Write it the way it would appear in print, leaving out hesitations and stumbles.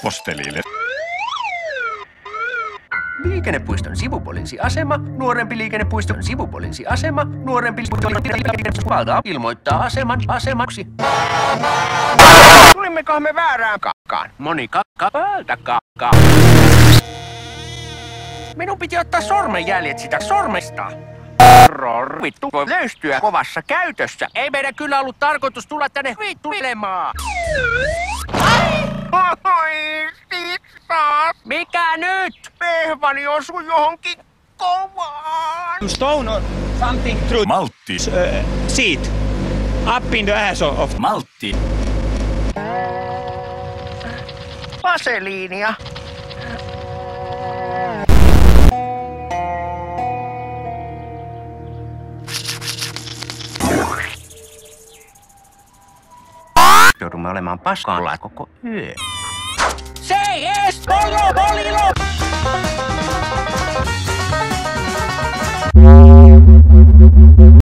Postelille. Liikennepuiston sivupoliisiasema, nuorempi liikennepuiston sivupoliisiasema, nuorempi liikennepuiston ilmoittaa asemaksi. Tulimmekohan me väärään kakkaan? Monika, päältä kakkaan. Minun piti ottaa sormenjäljet sitä sormesta. Vittu voi löystyä kovassa käytössä. Ei meidän kyllä ollut tarkoitus tulla tänne vittuilemaan. Mikä nyt? Pehvani osui johonkin kovaan. Stone or something through Maltti. seat. Up in the ass of Maltti. Vaseliinia. Joudumme olemaan paskalla koko yö. Say yes, polilo!